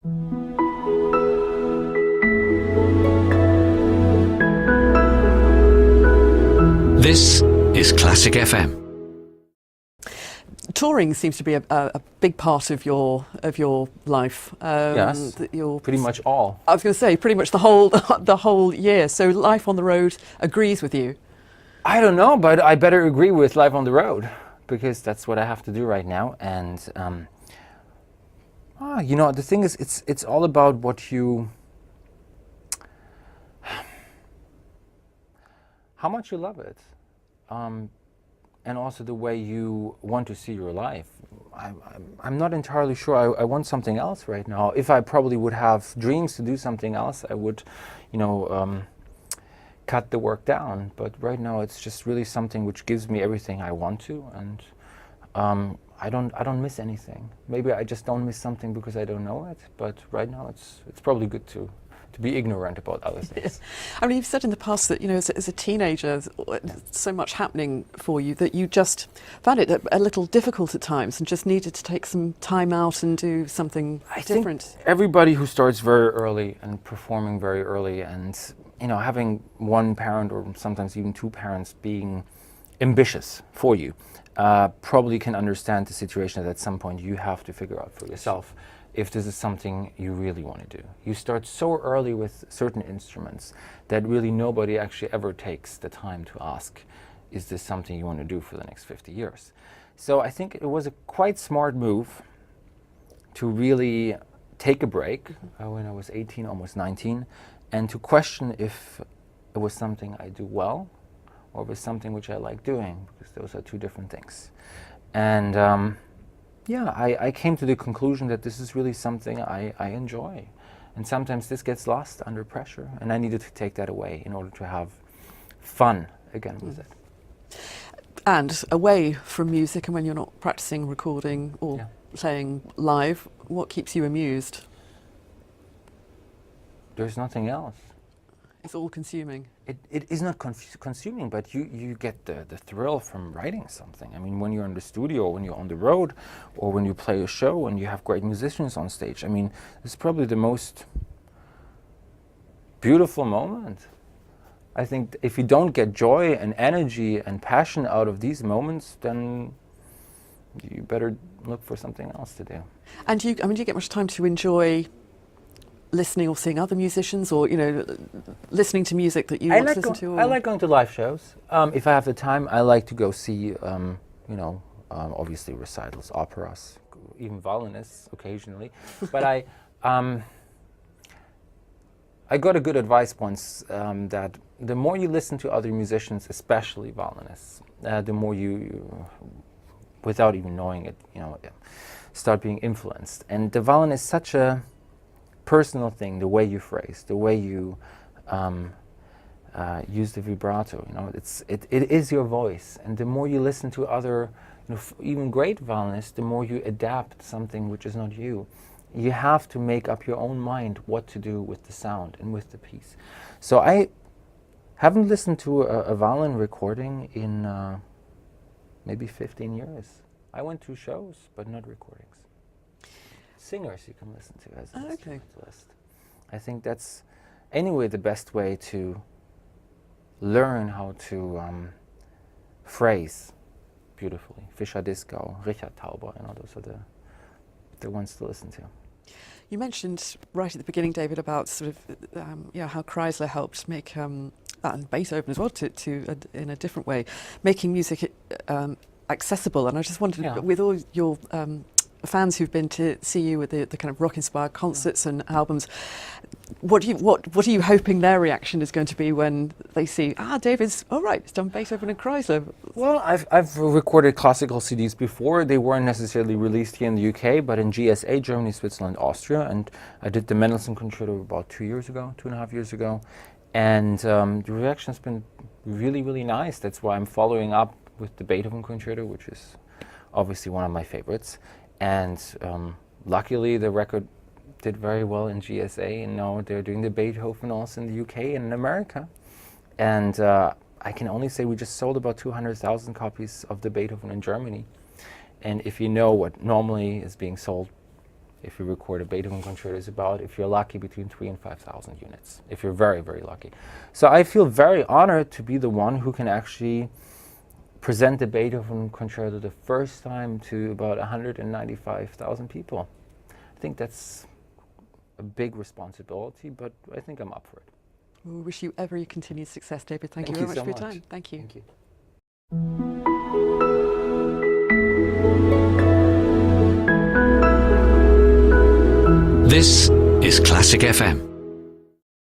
This is Classic FM. Touring seems to be a big part of your life. Yes, pretty much all. I was going to say pretty much the whole year. So life on the road agrees with you. I don't know, but I better agree with life on the road because that's what I have to do right now. And the thing is, it's all about what you, how much you love it. And also the way you want to see your life. I'm not entirely sure I want something else right now. If I probably would have dreams to do something else, I would, cut the work down. But right now it's just really something which gives me everything I want to, and I don't miss anything. Maybe I just don't miss something because I don't know it. But right now it's probably good to be ignorant about other things. I mean, you've said in the past that, as a teenager, so much happening for you that you just found it a little difficult at times and just needed to take some time out and do something different. Think everybody who starts very early and performing very early and, having one parent or sometimes even two parents being ambitious for you, probably can understand the situation that at some point you have to figure out for yourself if this is something you really want to do. You start so early with certain instruments that really nobody actually ever takes the time to ask, is this something you want to do for the next 50 years? So I think it was a quite smart move to really take a break when I was 18, almost 19, and to question if it was something I do well or if it was something which I like doing, because those are two different things. And I came to the conclusion that this is really something I enjoy. And sometimes this gets lost under pressure, and I needed to take that away in order to have fun again with it. And away from music, and when you're not practicing recording or playing live, what keeps you amused? There's nothing else. It's all consuming. It is not consuming, but you get the thrill from writing something. I mean, when you're in the studio, when you're on the road, or when you play a show and you have great musicians on stage, I mean, it's probably the most beautiful moment. I think if you don't get joy and energy and passion out of these moments, then you better look for something else to do. And do you get much time to enjoy listening or seeing other musicians, or listening to music that you want to listen to? I like going to live shows. If I have the time, I like to go see, obviously recitals, operas, even violinists occasionally. But I got a good advice once that the more you listen to other musicians, especially violinists, the more you, without even knowing it, start being influenced. And the violin is such a personal thing, the way you phrase, the way you use the vibrato, it is your voice. And the more you listen to other, even great violinists, the more you adapt something which is not you. You have to make up your own mind what to do with the sound and with the piece. So I haven't listened to a violin recording in maybe 15 years. I went to shows, but not recordings. Singers you can listen to as an instrumentalist. I think that's anyway the best way to learn how to phrase beautifully. Fischer Dieskau, Richard Tauber, those are the ones to listen to. You mentioned right at the beginning, David, about sort of how Kreisler helped make and Beethoven as well to in a different way, making music accessible. And I just wondered, with all your fans who've been to see you with the kind of rock-inspired concerts and albums, what are you hoping their reaction is going to be when they see, David's, it's done Beethoven and Kreisler? Well, I've recorded classical CDs before. They weren't necessarily released here in the UK, but in GSA, Germany, Switzerland, Austria, and I did the Mendelssohn Concerto about 2.5 years ago, and the reaction has been really, really nice. That's why I'm following up with the Beethoven Concerto, which is obviously one of my favorites. And luckily the record did very well in GSA, and now they're doing the Beethoven also in the UK and in America. And I can only say we just sold about 200,000 copies of the Beethoven in Germany. And if you know what normally is being sold if you record a Beethoven concerto, is about, if you're lucky, between 3,000 and 5,000 units, if you're very, very lucky. So I feel very honored to be the one who can actually present the Beethoven concerto the first time to about 195,000 people. I think that's a big responsibility, but I think I'm up for it. We wish you every continued success, David. Thank you very much for your time. Thank you. Thank you. This is Classic FM.